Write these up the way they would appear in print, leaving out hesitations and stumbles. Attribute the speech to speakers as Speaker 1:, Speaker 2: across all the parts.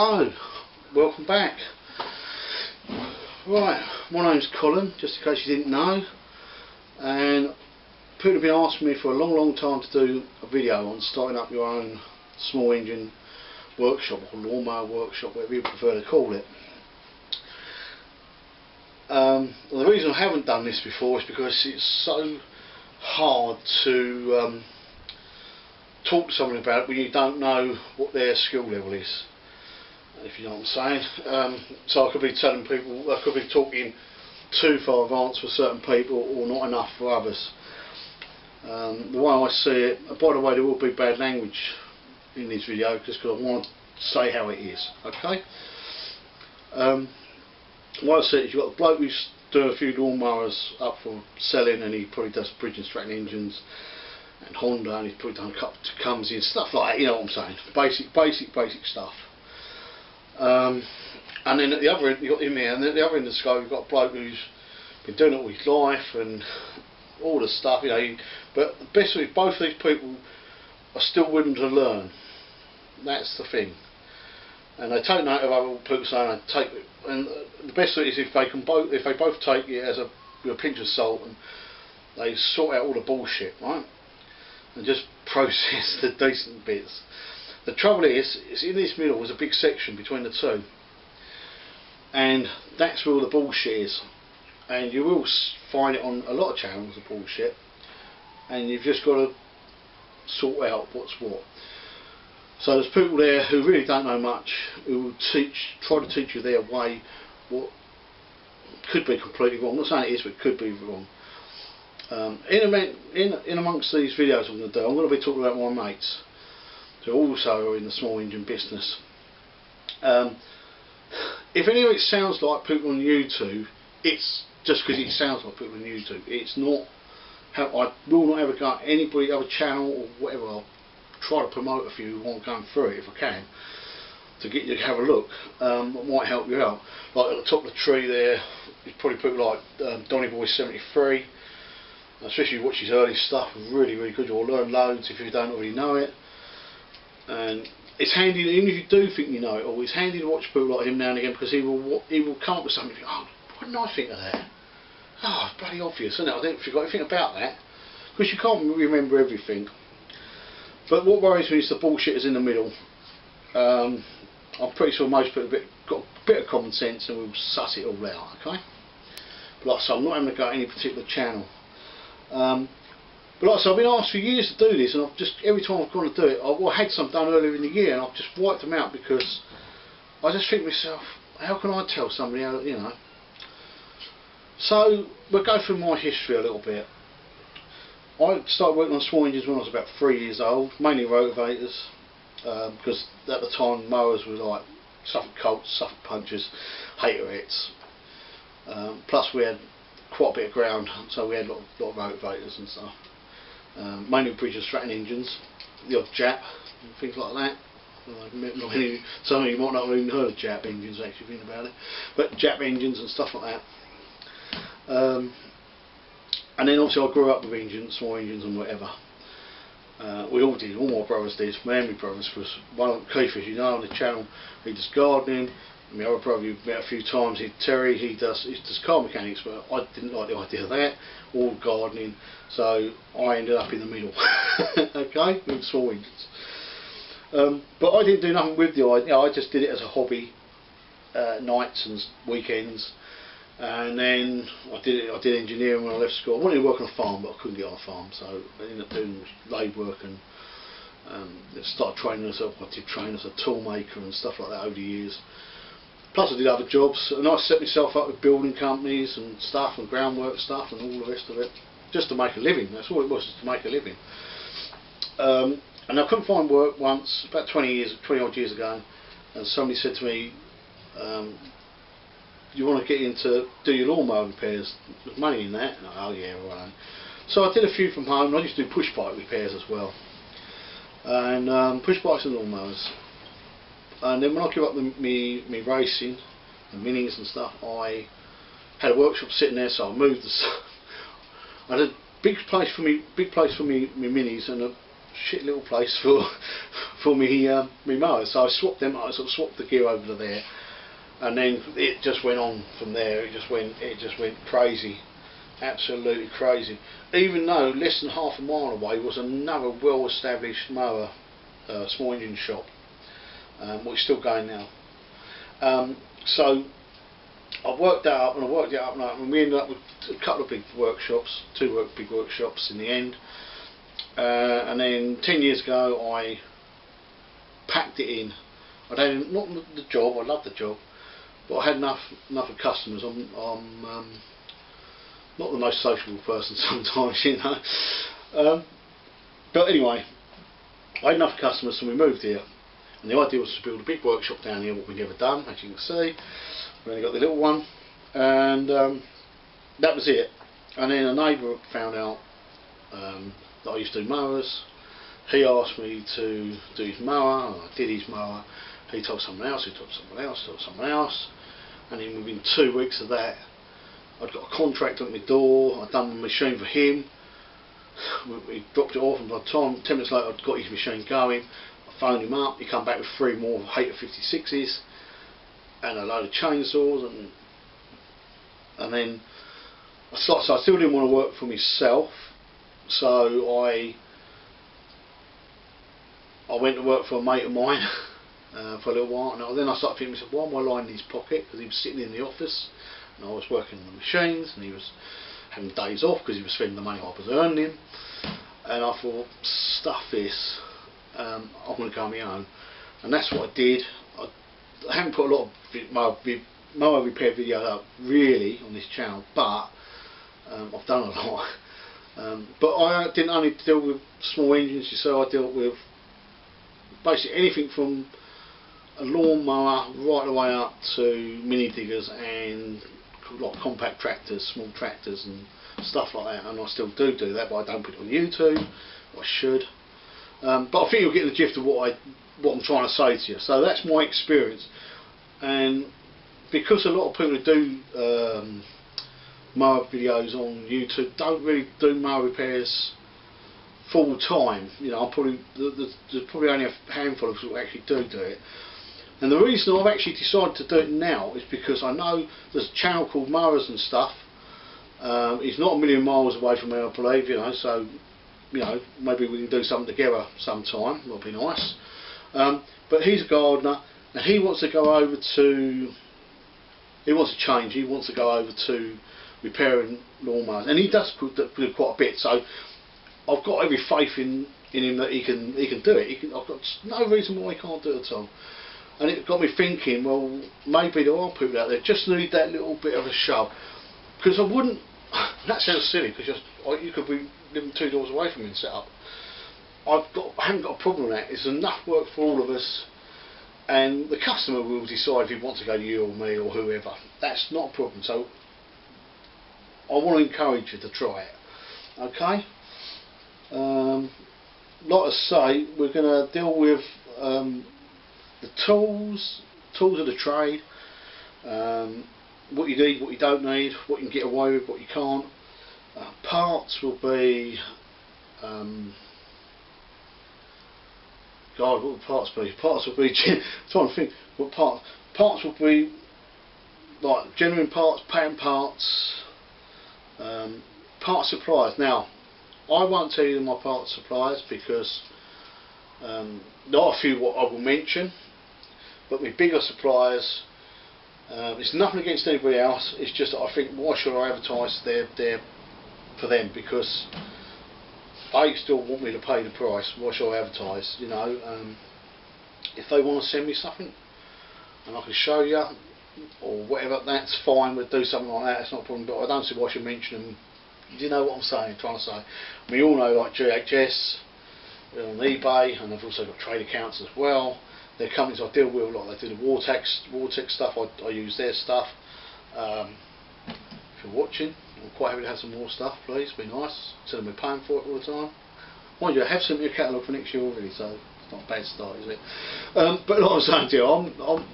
Speaker 1: Hello, welcome back. Right, my name's Colin, just in case you didn't know, and people have been asking me for a long time to do a video on starting up your own small engine workshop or lawnmower workshop, whatever you prefer to call it. The reason I haven't done this before is because it's so hard to talk to someone about it when you don't know what their skill level is, if you know what I'm saying. So I could be telling people, I could be talking too far advanced for certain people or not enough for others. The way I see it, by the way, there will be bad language in this video just because I want to say how it is, okay? What I see it is you've got the bloke who's doing a few lawnmowers up for selling, and he probably does bridge and stratton engines and Honda, and he's probably done a couple of comes in, stuff like that, you know what I'm saying, basic stuff. And then at the other end you've got him here, and at the other end of the scale you've got a bloke who's been doing it all his life and all the stuff, you know. But the best of it, both of these people are still willing to learn. That's the thing. And they take note of other people saying they take it, and the best of it is if they both take it as with a pinch of salt, and they sort out all the bullshit, right, and just process the decent bits. The trouble is in this middle was a big section between the two, and that's where all the bullshit is. And you will find it on a lot of channels, the bullshit, and you've just got to sort out what's what. So there's people there who really don't know much, who will try to teach you their way, what could be completely wrong. I'm not saying it is, but it could be wrong. In amongst these videos I'm going to do, I'm going to be talking about my mates who also are in the small engine business. If any of it sounds like people on YouTube, it's just because it sounds like people on YouTube. It's not. I will not ever go anybody other channel or whatever. I'll try to promote a few who want going through it if I can, to get you to have a look. It might help you out. Like at the top of the tree there, you probably people like Donny Boy 73. Especially if you watch his early stuff, really good. You'll learn loads if you don't already know it. And it's handy, even if you do think you know it all, it's handy to watch people like him now and again, because he will come up with something. Oh, what didn't I think of that? Oh, it's bloody obvious, isn't it? I didn't forget anything about that, because you can't remember everything. But what worries me is the bullshitters in the middle. I'm pretty sure most people have got a bit of common sense and will suss it all out, okay? But like I said, I'm not having to go at any particular channel. But like I said, I've been asked for years to do this, and I've just, every time I've gone to do it, I had some done earlier in the year, and I've just wiped them out, because I just think to myself, how can I tell somebody how, you know? So we'll go through my history a little bit. I started working on small engines when I was about 3 years old, mainly rotavators, because at the time mowers were like Suffolk Colts, Suffolk Punchers, Haterettes. Plus we had quite a bit of ground, so we had a lot of rotavators and stuff. Mainly bridge and stratton engines, the odd Jap, and things like that. Some of you might not have even heard of Jap engines, actually, think about it, but Jap engines and stuff like that. And then obviously I grew up with engines, small engines and whatever. We all did, all my brothers did. My only brothers was one, Keith, as you know, on the channel, he does gardening. My other brother you've met a few times, Terry, he does car mechanics, but I didn't like the idea of that, all gardening, so I ended up in the middle, okay, with small engines. But I didn't do nothing with the idea, I just did it as a hobby, nights and weekends, and then I did engineering when I left school. I wanted to work on a farm, but I couldn't get on a farm, so I ended up doing lathe work and started training myself. I did train as a tool maker and stuff like that over the years. Plus I did other jobs, and I set myself up with building companies and stuff, and groundwork stuff and all the rest of it, just to make a living. That's all it was, to make a living. And I couldn't find work once, about 20 odd years ago, and somebody said to me, you want to get into, do your lawnmower repairs, there's money in that. And I, oh yeah, right. So I did a few from home, and I used to do push bike repairs as well, and push bikes and lawnmowers. And then when I gave up me racing and minis and stuff, I had a workshop sitting there, so I moved I had a big place for me minis and a shit little place for for me me mower. So I swapped them. I sort of swapped the gear over to there, and then it just went on from there. It just went crazy, absolutely crazy. Even though less than half a mile away was another well-established mower, small engine shop, which is still going now. So I worked that up and I worked it up and up, and we ended up with a couple of big workshops, big workshops in the end. And then 10 years ago I packed it in. I had not the job, I loved the job, but I had enough of customers. I'm not the most sociable person sometimes, you know. But anyway, I had enough customers, so we moved here. And the idea was to build a big workshop down here, what we'd never done, as you can see. We only got the little one, and that was it. And then a neighbour found out that I used to do mowers. He asked me to do his mower, and I did his mower. He told someone else, he told someone else, told someone else. And then within 2 weeks of that, I'd got a contract at my door. I'd done the machine for him. We dropped it off, and by the time 10 minutes later I'd got his machine going. I phoned him up. He come back with 3 more Hater 56s and a load of chainsaws, and then so I still didn't want to work for myself, so I went to work for a mate of mine for a little while, and then I started thinking to myself, why am I lying in his pocket? Because he was sitting in the office and I was working on the machines, and he was having days off because he was spending the money I was earning. And I thought, stuff this, I'm going to go on my own. And that's what I did. I haven't put a lot of mower repair videos up really on this channel, but I've done a lot. But I didn't only deal with small engines, so I dealt with basically anything from a lawnmower right the way up to mini diggers and like compact tractors, small tractors and stuff like that. And I still do that, but I don't put it on YouTube. I should. But I think you'll get the gist of what I'm trying to say to you. So that's my experience, and because a lot of people who do mower videos on YouTube don't really do mower repairs full time. You know, there's probably only a handful of people who actually do it. And the reason I've actually decided to do it now is because I know there's a channel called Mowers and Stuff. It's not a million miles away from where I believe, you know, so you know, maybe we can do something together sometime. That'll be nice. But he's a gardener, and he wants to go over to. He wants to change. He wants to go over to repairing lawnmowers, and he does do quite a bit. So I've got every faith in him that he can do it. I've got no reason why he can't do it at all. And it got me thinking, well, maybe there are people out there just need that little bit of a shove. Because I wouldn't. That sounds silly, because you could be living 2 doors away from me and set up. I haven't got a problem with that. It's enough work for all of us, and the customer will decide if he wants to go to you or me or whoever. That's not a problem. So I want to encourage you to try it. Okay. Like I say, we're going to deal with the tools of the trade. What you need, what you don't need, what you can get away with, what you can't. Parts will be, God, what will parts be? Parts will be, trying to think, what parts will be like genuine parts, patent parts, part suppliers. Now, I won't tell you my part suppliers because there are a few what I will mention, but my bigger suppliers, it's nothing against anybody else, it's just that I think, why should I advertise there for them, because they still want me to pay the price. Why should I advertise, you know? If they want to send me something and I can show you or whatever, that's fine, we'll do something like that, it's not a problem, but I don't see why I should mention them. Do you know what I'm saying, trying to say? We all know, like GHS, they're on eBay, and they've also got trade accounts as well. They're companies I deal with, like they do the Vortex stuff, I use their stuff. If you're watching, I'm quite happy to have some more stuff, please, be nice. Instead of me paying for it all the time. Mind you, I have sent me a catalogue for next year already, so it's not a bad start, is it? But like I'm saying to you,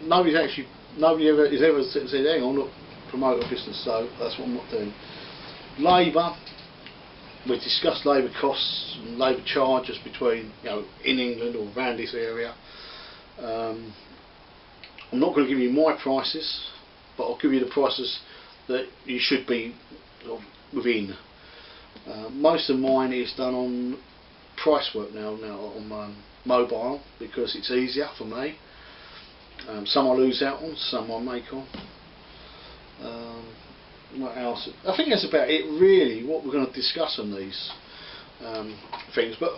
Speaker 1: nobody ever said, hang on, look, promote a business, so that's what I'm not doing. Labour, we discussed labour costs and labour charges between, you know, in England or around this area. I'm not going to give you my prices, but I'll give you the prices that you should be sort of within. Most of mine is done on price work now on mobile, because it's easier for me. Some I lose out on, some I make on. What else? I think that's about it really, what we're going to discuss on these things. But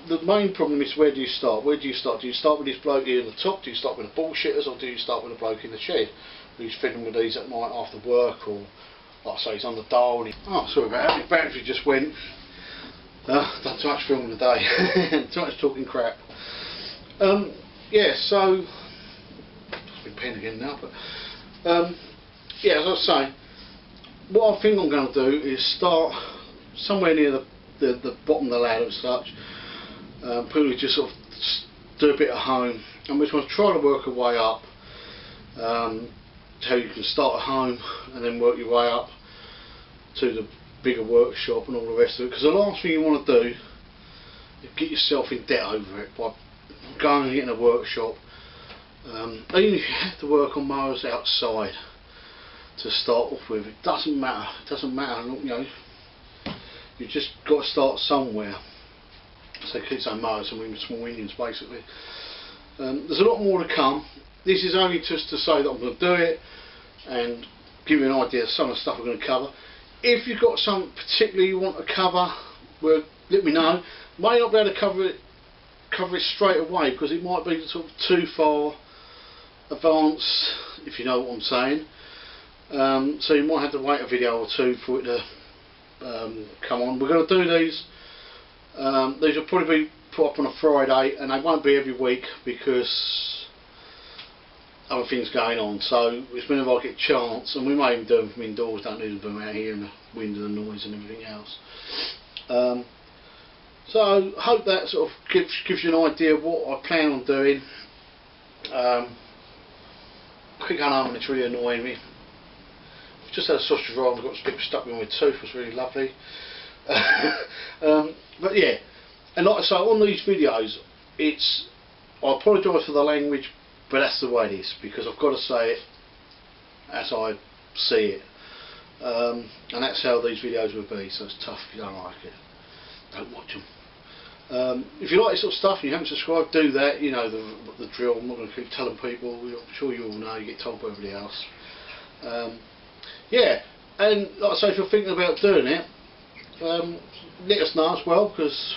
Speaker 1: the main problem is, where do you start? Where do you start? Do you start with this bloke here in the top? Do you start with the bullshitters, or do you start with the bloke in the shed who's fiddling with these at night after work, or like I say, he's on the dial and oh, sorry about that, my battery just went. Done too much filming today. Too much talking crap. Yeah, so I've been pen again now, but yeah, as I was saying, what I think I'm going to do is start somewhere near the bottom of the ladder as such. People just sort of do a bit at home, and we're going to try to work our way up. How you can start at home and then work your way up to the bigger workshop and all the rest of it. Because the last thing you want to do is get yourself in debt over it by going and getting a workshop. Even if you have to work on mowers outside to start off with, it doesn't matter. It doesn't matter. You know, you just got to start somewhere. So keep saying mowers, I mean small engines basically. There's a lot more to come. This is only just to say that I'm going to do it and give you an idea of some of the stuff we're going to cover. If you've got something particularly you want to cover, well, let me know. May not be able to cover it straight away, because it might be sort of too far advanced, if you know what I'm saying. So you might have to wait a video or two for it to come on. We're going to do these. These will probably be put up on a Friday, and they won't be every week because other things going on. So it's whenever I get a chance, and we may even do them from indoors. Don't need to do them out here in the wind and the noise and everything else. So I hope that sort of gives you an idea of what I plan on doing. Quick going home and it's really annoying me. I've just had a sausage roll and I've got a bit stuck in my tooth. It was really lovely. But yeah, and like I say, on these videos, I apologise for the language, but that's the way it is, because I've got to say it as I see it. And that's how these videos will be, so it's tough if you don't like it. Don't watch them. If you like this sort of stuff and you haven't subscribed, do that. You know the drill. I'm not going to keep telling people. I'm sure you all know, you get told by everybody else. Yeah, and like I say, if you're thinking about doing it, let us know as well, because,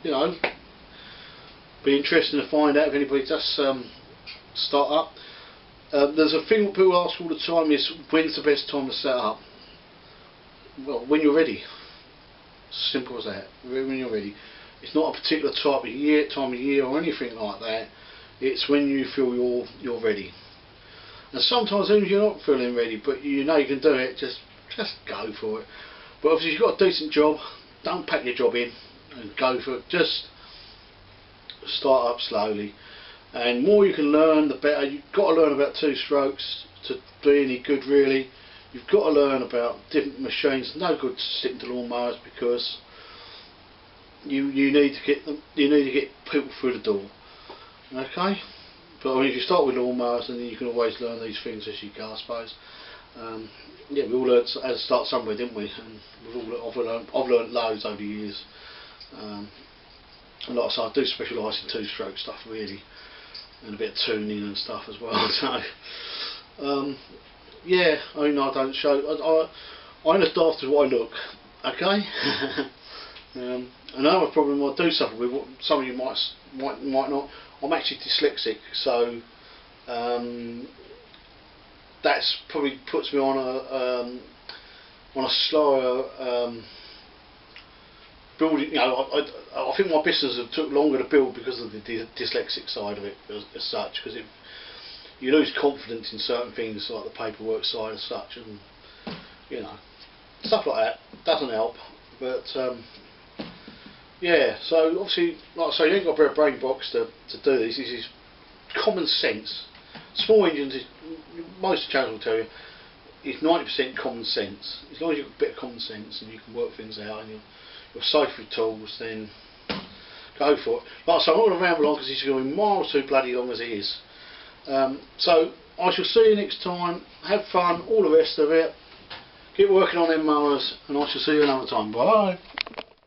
Speaker 1: you know, be interesting to find out if anybody does start up. There's a thing that people ask all the time, is when's the best time to set up? Well, when you're ready. Simple as that. When you're ready. It's not a particular time of year or anything like that. It's when you feel you're ready. And sometimes even if you're not feeling ready, but you know you can do it, just go for it. But obviously if you've got a decent job, don't pack your job in and go for it. Just start up slowly. And more you can learn, the better. You've got to learn about two strokes to be any good, really. You've got to learn about different machines. No good sticking to lawnmowers, because you need to get them. You need to get people through the door. Okay. But I mean, if you start with lawnmowers, then you can always learn these things as you go, I suppose. Yeah, we all learned how to start somewhere, didn't we? And I've learned loads over the years. And like I say, I do specialise in two-stroke stuff, really, and a bit of tuning and stuff as well. So yeah, I mean, I don't show. I'm as daft as what I look. Okay. Another problem I do suffer with, what some of you might not. I'm actually dyslexic, so that's probably puts me on a slower building. You know, I think my business have took longer to build because of the dyslexic side of it as such, because you lose confidence in certain things like the paperwork side as such, and you know, stuff like that doesn't help. But yeah, so obviously, like I say, you ain't got a brain box to do this. This is common sense. Small engines, most channels will tell you, it's 90% common sense. As long as you've got a bit of common sense and you can work things out and you're safe with tools, then go for it. Like I say, I'm not going to ramble on because it's going to be miles too bloody long as it is. So I shall see you next time. Have fun, all the rest of it. Keep working on them mowers, and I shall see you another time. Bye.